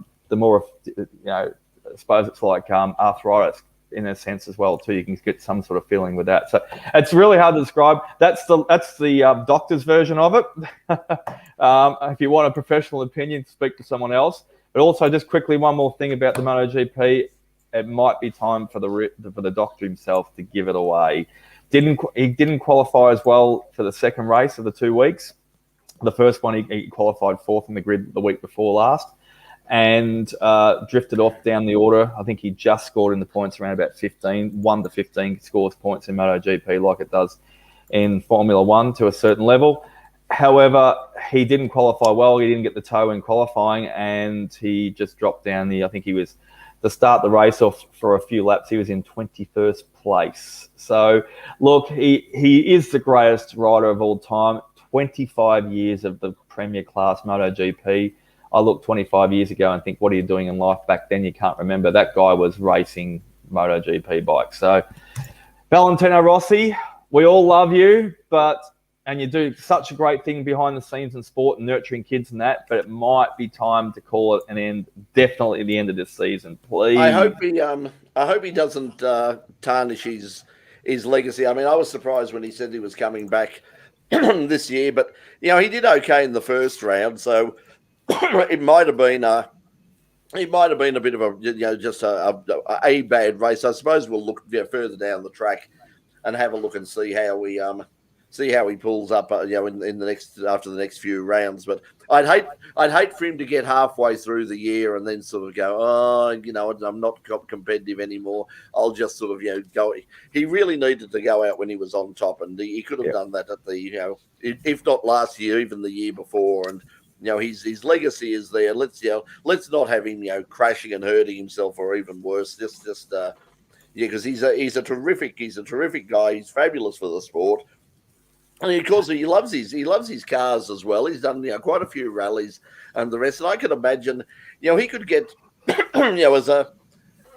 suppose it's like arthritis in a sense as well too. You can get some sort of feeling with that. So it's really hard to describe. That's the doctor's version of it. If you want a professional opinion, speak to someone else. But also, just quickly, one more thing about the MotoGP. It might be time for the doctor himself to give it away. He didn't qualify as well for the second race of the 2 weeks. The first one, he qualified fourth in the grid the week before last, and drifted off down the order. I think he just scored in the points around about 15. 1 to 15 scores points in MotoGP like it does in Formula One to a certain level. However, he didn't qualify well. He didn't get the toe in qualifying, and he just dropped down I think he was, to start the race off for a few laps, he was in 21st place. So, look, he is the greatest rider of all time. 25 years of the Premier Class MotoGP. I look 25 years ago and think, what are you doing in life? Back then, you can't remember. That guy was racing MotoGP bikes. So, Valentino Rossi, we all love you, and you do such a great thing behind the scenes in sport and nurturing kids and that, but it might be time to call it an end, definitely at the end of this season, please. I hope he doesn't tarnish his legacy. I mean, I was surprised when he said he was coming back this year, but he did okay in the first round, so it might have been a bit of a just a bad race. I suppose we'll look further down the track and have a look and see how he pulls up in the next few rounds. But I'd hate for him to get halfway through the year and then sort of go, I'm not competitive anymore. I'll just sort of go. He really needed to go out when he was on top, and he could have done that at the if not last year, even the year before. And his legacy is there. Let's not have him crashing and hurting himself, or even worse. Because he's a terrific guy. He's fabulous for the sport. And of course, he loves his cars as well. He's done quite a few rallies and the rest. And I can imagine, he could get,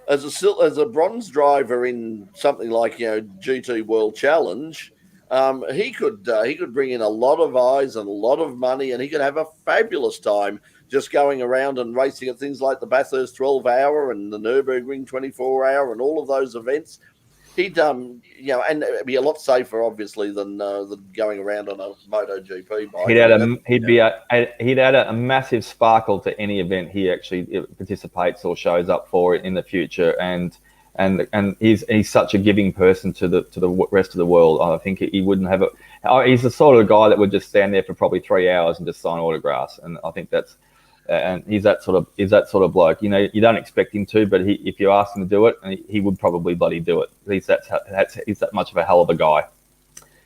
as a bronze driver in something like GT World Challenge. He could bring in a lot of eyes and a lot of money, and he could have a fabulous time just going around and racing at things like the Bathurst 12-hour and the Nürburgring 24-hour and all of those events. He'd and it'd be a lot safer, obviously, than going around on a MotoGP bike. He'd add a massive sparkle to any event he actually participates or shows up for in the future, and he's such a giving person to the rest of the world. I think he wouldn't have he's the sort of guy that would just stand there for probably 3 hours and just sign autographs, and I think that's. And he's that sort of bloke. You don't expect him to, but if you ask him to do it, he would probably bloody do it. He's that much of a hell of a guy.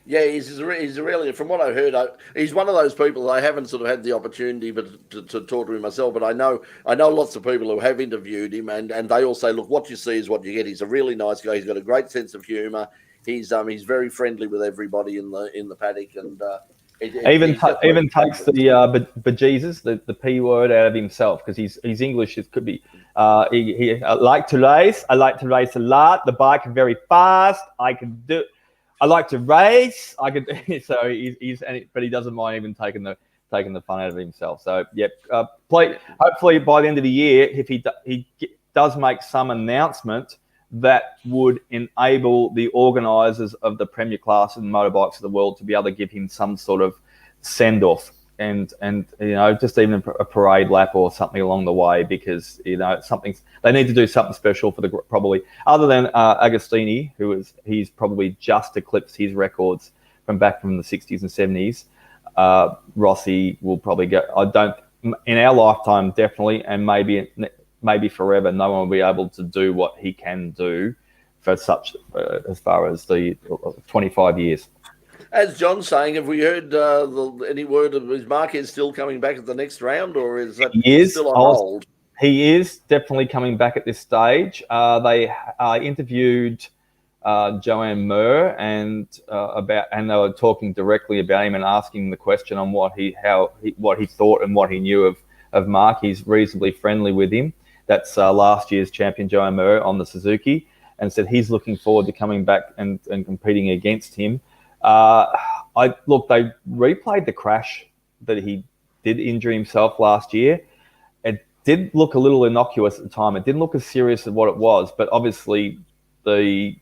Yeah, he's really, from what I heard, he's one of those people that I haven't sort of had the opportunity to talk to him myself, but I know lots of people who have interviewed him, and they all say, look, what you see is what you get. He's a really nice guy. He's got a great sense of humour. He's very friendly with everybody in the paddock, and even takes the bejesus, the P word out of himself, because he's English. It could be I like to race. I like to race a lot. The bike is very fast. I like to race. So but he doesn't mind even taking the fun out of himself. So hopefully by the end of the year, if he does make some announcement that would enable the organisers of the Premier Class and motorbikes of the world to be able to give him some sort of send-off and just even a parade lap or something along the way, because they need to do something special for probably other than Agostini, he's probably just eclipsed his records from the 60s and 70s. Rossi will probably go. In our lifetime, definitely, and maybe forever, no one will be able to do what he can do for such as far as the 25 years. As John's saying, have we heard any word of his Marquez still coming back at the next round, or is that still on hold? He is definitely coming back at this stage. They interviewed Joanne Mir and they were talking directly about him and asking the question on what he thought and what he knew of Mark. He's reasonably friendly with him. That's last year's champion Joanne Mir on the Suzuki, and said he's looking forward to coming back and competing against him. They replayed the crash that he did injure himself last year. It did look a little innocuous at the time. It didn't look as serious as what it was, but obviously the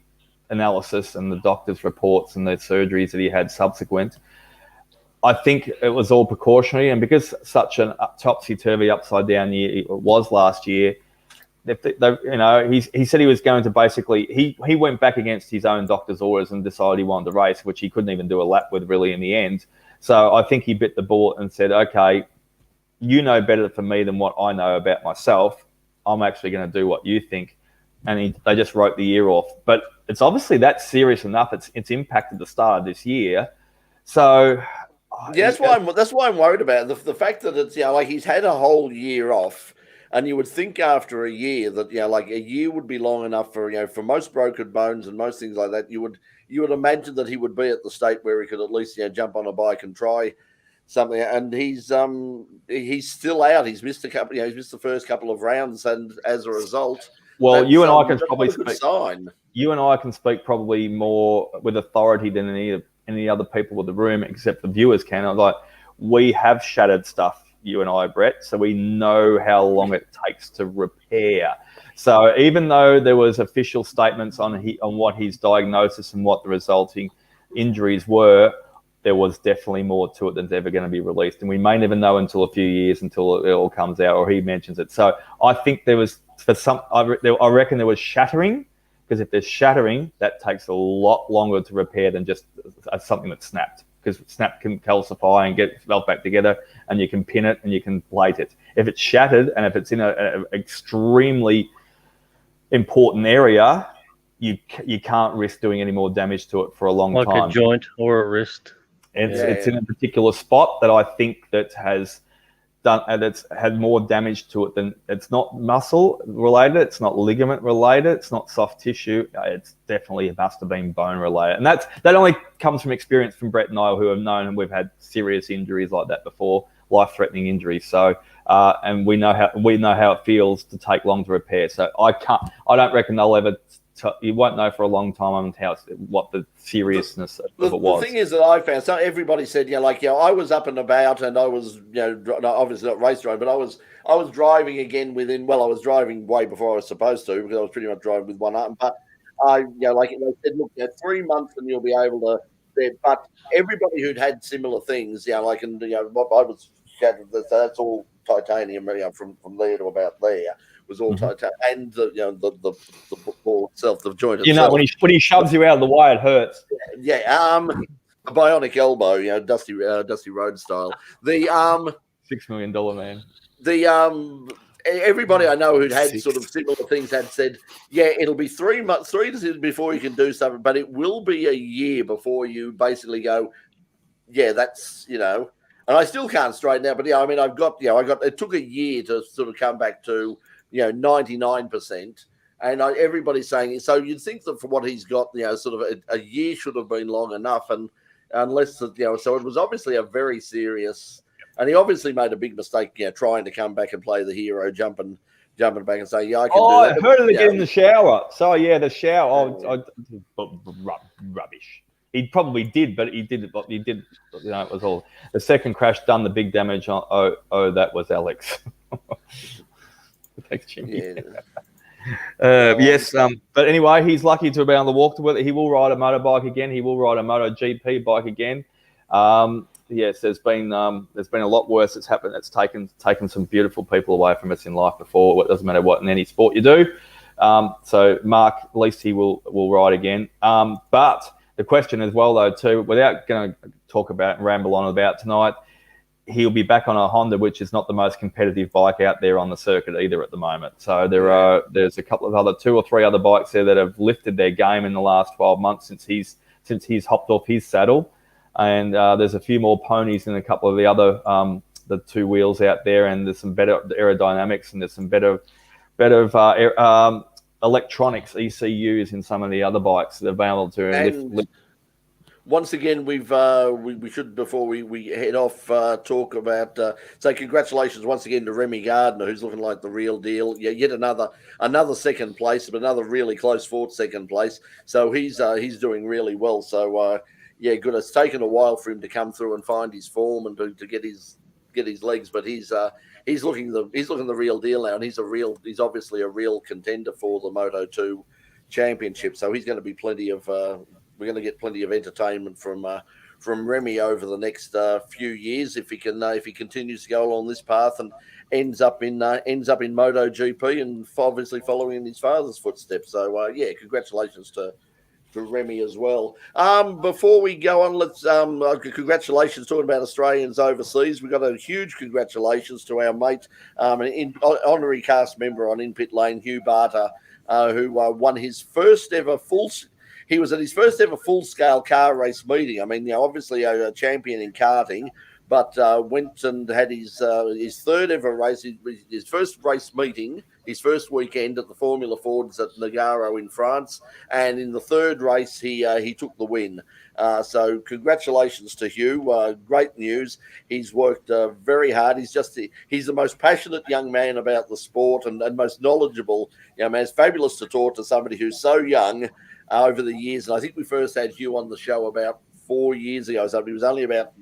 analysis and the doctor's reports and the surgeries that he had subsequent, I think it was all precautionary. And because such an topsy-turvy, upside-down year it was last year, he said he was going to basically he went back against his own doctor's orders and decided he wanted to race, which he couldn't even do a lap with really in the end. So I think he bit the bullet and said, okay, you know better for me than what I know about myself. I'm actually going to do what you think. And they just wrote the year off. But it's obviously that's serious enough. It's impacted the start of this year. So yeah, that's why I'm worried about it. The fact that it's he's had a whole year off. And you would think after a year that a year would be long enough for most broken bones and most things like that. You would imagine that he would be at the state where he could at least jump on a bike and try something. And he's still out. He's missed a couple. He's missed the first couple of rounds, and as a result, well, you and I can probably speak. You and I can speak probably more with authority than any other people in the room, except the viewers can. We have shattered stuff. You and I, Brett, so we know how long it takes to repair. So even though there was official statements on what his diagnosis and what the resulting injuries were, there was definitely more to it than's ever going to be released. And we may never know until a few years, until it all comes out or he mentions it. So I think there was, I reckon there was shattering, because if there's shattering, that takes a lot longer to repair than just something that snapped. Because snap can calcify and get itself back together, and you can pin it and you can plate it. If it's shattered and if it's in an extremely important area, you can't risk doing any more damage to it for a long time. Like a joint or a wrist. It's in a particular spot that I think that has done, and it's had more damage to it than it's not muscle related, it's not ligament related, it's not soft tissue. It's definitely must have been bone related, and that only comes from experience from Brett and I, who have known, and we've had serious injuries like that before, life-threatening injuries. So, and we know how it feels to take long to repair. So I don't reckon they'll ever. You won't know for a long time what the seriousness of it was. The thing is that I found, so everybody said, I was up and about, and I was, obviously not race driving, but I was driving again I was driving way before I was supposed to, because I was pretty much driving with one arm. But they said, look, 3 months and you'll be able to. But everybody who'd had similar things, I was shattered. That's all titanium, from there to about there. Was all titanium, and the ball itself, the joint itself. When he shoves you out of the way, it hurts. Yeah, a bionic elbow, Dusty Rhodes style. The $6 million man. The everybody I know who'd had sort of similar things had said, it'll be 3 months, 3 to 6 before you can do something, but it will be a year before you basically go, that's And I still can't straighten out, but I've got, it took a year to sort of come back to 99%, and everybody's saying it. So you'd think that for what he's got, sort of a year should have been long enough, and unless so it was obviously a very serious, and he obviously made a big mistake, trying to come back and play the hero, jumping back and say, I can do that. I heard it again in the shower. So the shower, rubbish. He probably did, but he did. It was all the second crash done the big damage on. That was Alex. Thanks, Jimmy. Yes, but anyway, he's lucky to be on the walk to it. He will ride a motorbike again. He will ride a MotoGP bike again. Yes, there's been a lot worse that's happened. It's taken some beautiful people away from us in life before. It doesn't matter what in any sport you do. So Mark, at least he will ride again. But the question as well, though, too, without going to talk about and ramble on about tonight, he'll be back on a Honda, which is not the most competitive bike out there on the circuit either at the moment. So there's a couple of 2 or 3 other bikes there that have lifted their game in the last 12 months since he's hopped off his saddle, and there's a few more ponies in a couple of the other the 2 wheels out there, and there's some better aerodynamics, and there's some better electronics, ECUs in some of the other bikes that are able to lift. Once again, we should, before we head off, talk about say congratulations once again to Remy Gardner, who's looking like the real deal. Yet another second place, but another really close fought second place. So he's doing really well. So good. It's taken a while for him to come through and find his form and to get his legs, but he's looking the real deal now, and he's obviously a real contender for the Moto2 Championship. So he's going to be we're going to get plenty of entertainment from Remy over the next few years if he continues to go along this path and ends up in MotoGP and obviously following in his father's footsteps. So congratulations to Remy as well. Before we go on, let's congratulations, talking about Australians overseas. We've got a huge congratulations to our mate, honorary cast member on In Pit Lane, Hugh Barter, who won his first ever He was at his first ever full-scale car race meeting. I mean, obviously a champion in karting, but went and had his third ever race, his first race meeting, his first weekend at the Formula Fords at Nogaro in France. And in the third race, he took the win. So congratulations to Hugh. Great news. He's worked very hard. He's the most passionate young man about the sport and most knowledgeable. It's fabulous to talk to somebody who's so young over the years. And I think we first had Hugh on the show about 4 years ago. So he was only about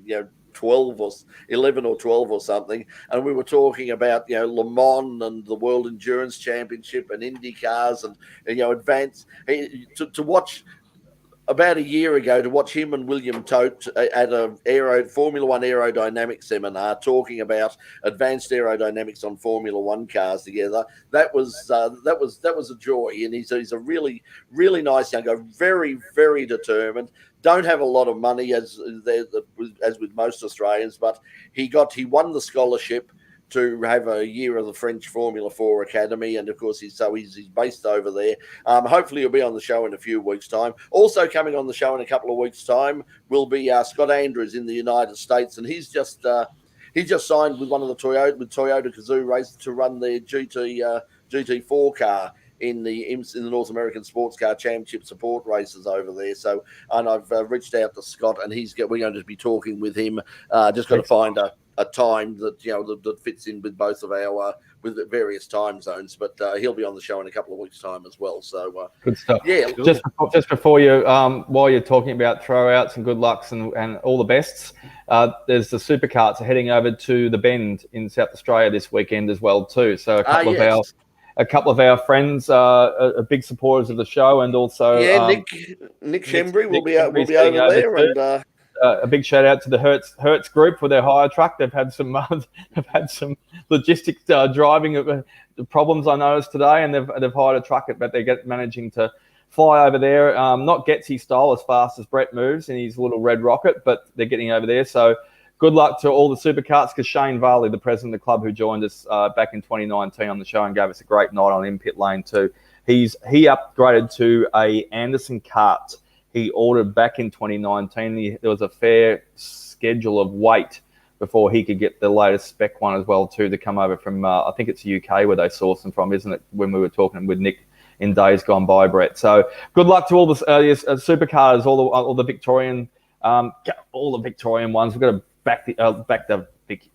12 or 11 or 12 or something, and we were talking about Le Mans and the World Endurance Championship and Indy cars and advance to watch. About a year ago, to watch him and William Tote at a Formula One aerodynamics seminar talking about advanced aerodynamics on Formula One cars together, that was a joy. And he's a really, really nice young guy, very, very determined. Don't have a lot of money as with most Australians, but he won the scholarship to have a year of the French Formula 4 Academy, and of course he's based over there. Hopefully he'll be on the show in a few weeks' time. Also coming on the show in a couple of weeks' time will be Scott Andrews in the United States, and he's just He just signed with one of the Toyota Gazoo races to run their GT4 car in the North American Sports Car Championship support races over there. So, and I've reached out to Scott, and we're going to be talking with him. Just got to find a time that that fits in with both of our with the various time zones. But he'll be on the show in a couple of weeks' time as well. So good stuff. Yeah. Just before you, while you're talking about throwouts and good lucks and all the bests, there's the supercarts are heading over to the Bend in South Australia this weekend as well too. So a couple of our friends are big supporters of the show, and also Nick Shembry will be over there, and a big shout out to the Hertz group for their hire truck. They've had some logistics driving problems I noticed today, and they've hired a truck, but they're managing to fly over there. Not Getsy style as fast as Brett moves in his little red rocket, but they're getting over there. So good luck to all the supercarts, because Shane Varley, the president of the club, who joined us back in 2019 on the show and gave us a great night on In Pit Lane too, he upgraded to a Anderson cart he ordered back in 2019. There was a fair schedule of wait before he could get the latest spec one as well too, to come over from, I think it's the UK where they source them from, isn't it, when we were talking with Nick in days gone by, Brett. So good luck to all the supercars, all the Victorian ones. We've got to back the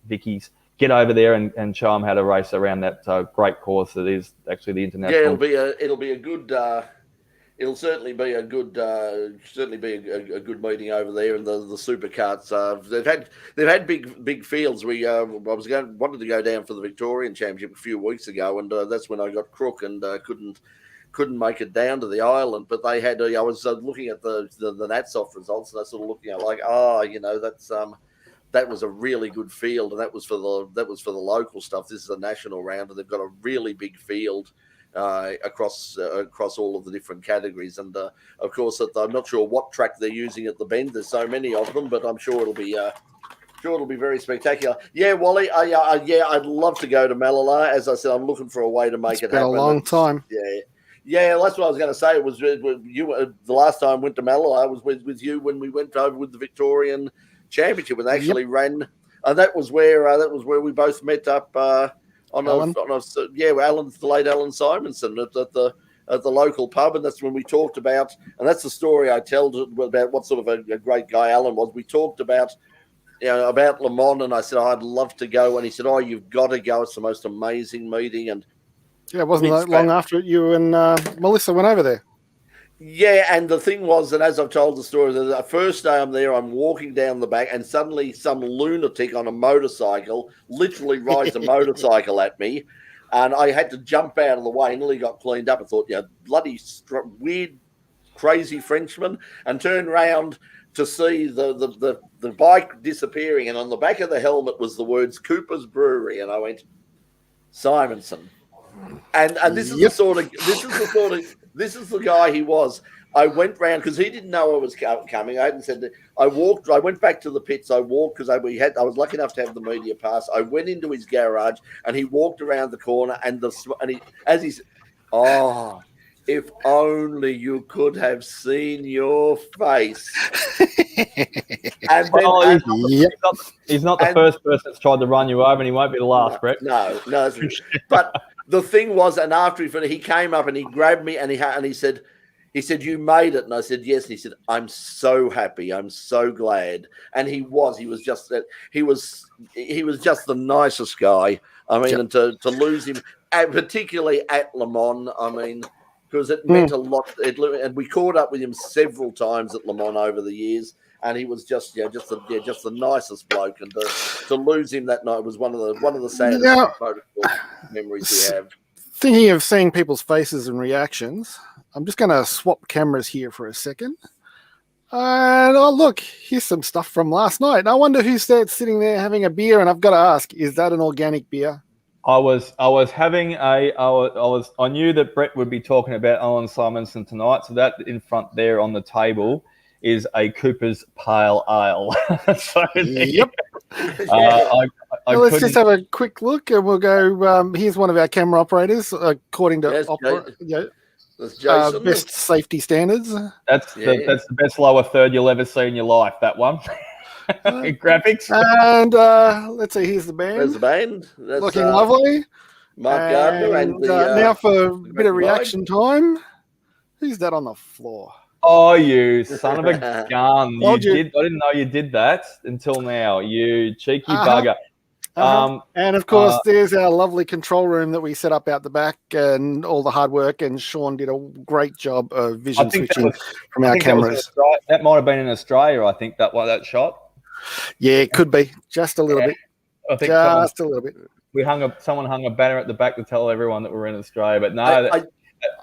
Vickies, get over there and show them how to race around that great course that is actually the international. Yeah, it'll be a good. It'll certainly be a good meeting over there, and the supercarts. They've had big fields. Wanted to go down for the Victorian Championship a few weeks ago, and that's when I got crook and couldn't make it down to the island. But they had. I was looking at the Natsoff results, and I sort of looking at that was a really good field, and that was for the local stuff. This is a national round, and they've got a really big field across all of the different categories. And of course, I'm not sure what track they're using at the Bend. There's so many of them, but I'm sure it'll be very spectacular. Yeah, Wally. I'd love to go to Malala. As I said, I'm looking for a way to make it happen. It's been a long time. Yeah, that's what I was going to say. It was you. The last time I went to Malala, I was with you when we went over with the Victorian Championship, and they actually ran. That was where we both met up. Alan, the late Alan Simonson at the local pub, and that's when we talked about, and that's the story I tell about what sort of a great guy Alan was. We talked about Le Mans, and I said I'd love to go, and he said, "Oh, you've got to go. It's the most amazing meeting." And yeah, it wasn't that long after you and Melissa went over there. Yeah, and the thing was that, as I've told the story, the first day I'm there, I'm walking down the back, and suddenly some lunatic on a motorcycle literally rides a motorcycle at me, and I had to jump out of the way. Nearly got cleaned up. I thought, bloody weird, crazy Frenchman, and turned around to see the bike disappearing, and on the back of the helmet was the words Cooper's Brewery, and I went, Simonson. And this is this is the guy he was. I went round because he didn't know I was coming. I hadn't said that. I went back to the pits. I walked because I was lucky enough to have the media pass. I went into his garage, and he walked around the corner, and he said, "Oh, if only you could have seen your face." And then, he's not the first person that's tried to run you over, and he won't be the last, Brett. No. But the thing was, and after he finished, he came up and he grabbed me, and he said, "You made it." And I said, "Yes." And he said, "I'm so happy. I'm so glad." And he was just the nicest guy. I mean, and to lose him, and particularly at Le Mans, I mean, because it meant a lot. And we caught up with him several times at Le Mans over the years, and he was just the nicest bloke. And to lose him that night was one of the saddest motorsport memories we have. Thinking of seeing people's faces and reactions, I'm just going to swap cameras here for a second. And look, here's some stuff from last night. I wonder who's sitting there having a beer. And I've got to ask, is that an organic beer? I was having I knew that Brett would be talking about Alan Simonson tonight, so that in front there on the table is a Cooper's Pale Ale. Yep. Let's just have a quick look, and we'll go. Here's one of our camera operators, according to best safety standards. That's the best lower third you'll ever see in your life. That one. Graphics. And let's see, here's the band. There's the band. That's, Looking lovely. Mark Gardner and the, now for a bit of Divide. reaction time. Who's that on the floor? Oh, you son of a gun! I Told you. didn't know you did that until now. You cheeky bugger. And of course, there's our lovely control room that we set up out the back, and all the hard work. And Sean did a great job of vision switching from our cameras. That might have been in Australia. I think that shot. Yeah, it could be just a little bit. I think just a little bit. Someone hung a banner at the back to tell everyone that we're in Australia. But no,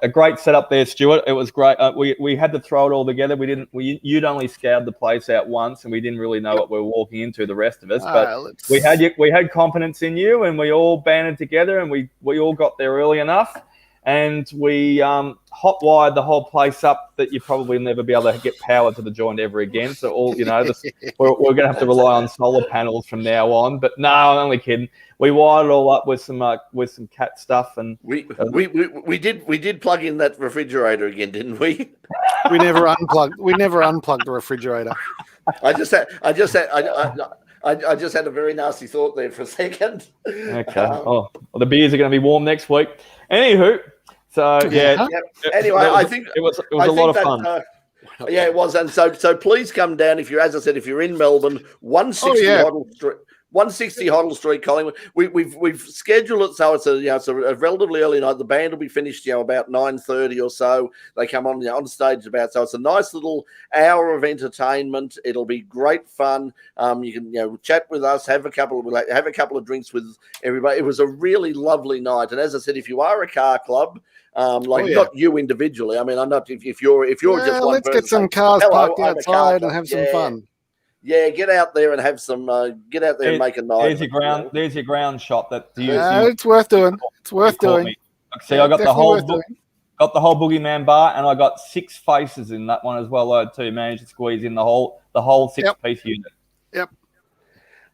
a great setup there, Stuart. It was great. We had to throw it all together. You'd only scoured the place out once, and we didn't really know what we were walking into. The rest of us, but we had confidence in you, and we all banded together, and we all got there early enough, and we hot wired the whole place up that you probably never be able to get power to the joint ever again. So all we're going to have to rely on solar panels from now on. But no, I'm only kidding. We wired it all up with some cat stuff, and we did plug in that refrigerator again, didn't we? We never unplugged. We never unplugged the refrigerator. I just had a very nasty thought there for a second. Okay. The beers are going to be warm next week. Anywho, so yeah. Anyway, I think it was a lot of fun. Yeah, it was, and so please come down if you're, as I said, if you're in Melbourne, 160 Hoddle Street. 160 Hoddle Street, Collingwood. We've scheduled it so it's a relatively early night. The band will be finished about 9:30 or so. They come on stage about, so it's a nice little hour of entertainment. It'll be great fun. You can chat with us, have a couple of drinks with everybody. It was a really lovely night. And as I said, if you are a car club, not you individually. I mean, I'm not. If you're just one let's person, get some cars parked outside and have some fun. Yeah, get out there and have some. Get out there and make a night. There's your ground shot. It's worth doing. It's worth doing. See, I got the whole Boogie Man Bar, and I got 6 faces in that one as well. Too managed to squeeze in the whole 6-piece unit. Yep.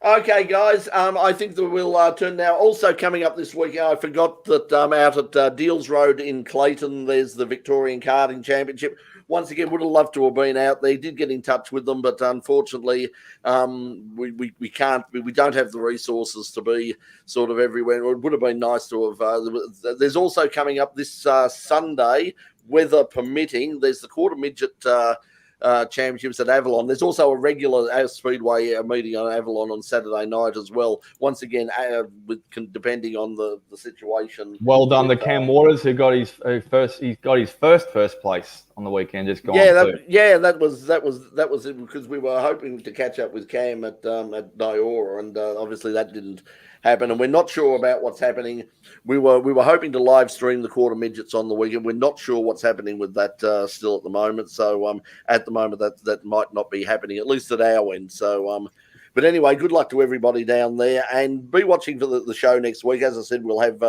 Okay, guys. I think that we'll turn now. Also coming up this week, I forgot that out at Deals Road in Clayton, there's the Victorian Karting Championship. Once again, would have loved to have been out there. Did get in touch with them, but unfortunately, we can't. We don't have the resources to be sort of everywhere. It would have been nice to have. There's also coming up this Sunday, weather permitting. There's the quarter midget championships at Avalon. There's also a regular Speedway meeting on Avalon on Saturday night as well. Once again, depending on the situation. Well done to Cam Waters, who got his first. He's got his first place on the weekend. Just gone. That was it, because we were hoping to catch up with Cam at Nyora, and obviously that didn't happen, and we're not sure about what's happening. We were hoping to live stream the quarter midgets on the weekend. We're not sure what's happening with that still at the moment. So at the moment that might not be happening, at least at our end. So but anyway, good luck to everybody down there, and be watching for the show next week. As I said, we'll have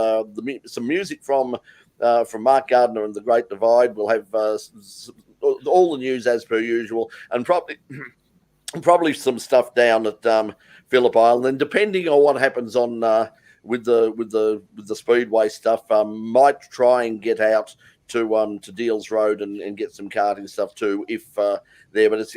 some music from Mark Gardner and the Great Divide. We'll have all the news as per usual, and probably some stuff down at Phillip Island. And depending on what happens on with the Speedway stuff, might try and get out to Deals Road and get some karting stuff too, if there. But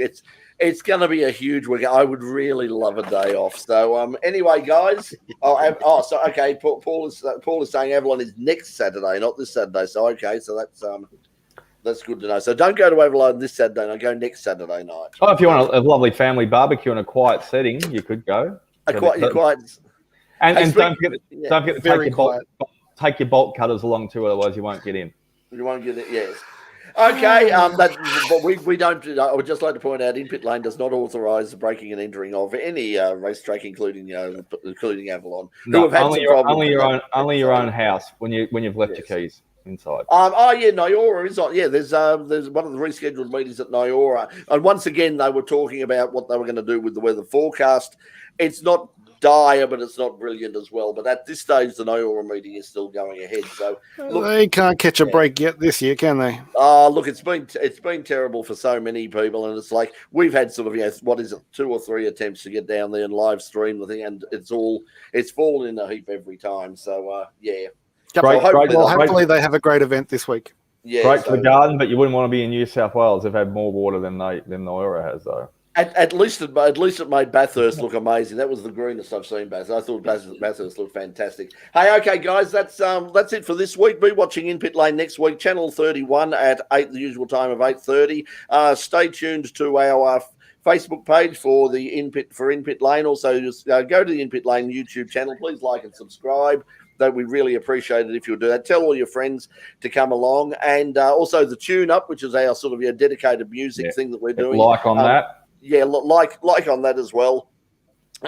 it's going to be a huge week. I would really love a day off. So anyway, guys. Okay. Paul is saying Avalon is next Saturday, not this Saturday. So okay, so that's good to know. So don't go to Avalon this Saturday night. Go next Saturday night. Oh, if you want a lovely family barbecue in a quiet setting, you could go. Quiet. And don't forget to take your bolt cutters along too, otherwise you won't get in. You won't get it. Yes. Okay. But we don't. I would just like to point out, In Pit Lane does not authorise the breaking and entering of any racetrack, including Avalon. No, only your own house when you've left your keys inside. Nyora is on. Yeah, there's one of the rescheduled meetings at Nyora, and once again they were talking about what they were going to do with the weather forecast. It's not dire, but it's not brilliant as well. But at this stage, the Nyora meeting is still going ahead. So look, they can't catch a break yet this year, can they? Look, it's been terrible for so many people, and it's like we've had sort of 2 or 3 attempts to get down there and live stream the thing, and it's fallen in a heap every time. So yeah. Hopefully they have a great event this week. Yeah, great for the garden, but you wouldn't want to be in New South Wales. They've had more water than Nyora has, though. At least it made Bathurst look amazing. That was the greenest I've seen Bathurst. I thought Bathurst looked fantastic. Hey, okay, guys, that's it for this week. Be watching In Pit Lane next week, Channel 31 at 8, the usual time of 8:30. Stay tuned to our Facebook page for the In Pit Lane. Also, just go to the In Pit Lane YouTube channel. Please like and subscribe. That we really appreciate it if you'll do that. Tell all your friends to come along, and also the Tune Up, which is our sort of dedicated music thing that we're doing. Like on that. Yeah, like on that as well.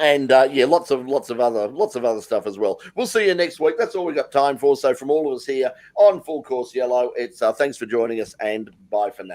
And lots of other stuff as well. We'll see you next week. That's all we've got time for. So from all of us here on Full Course Yellow, it's thanks for joining us and bye for now.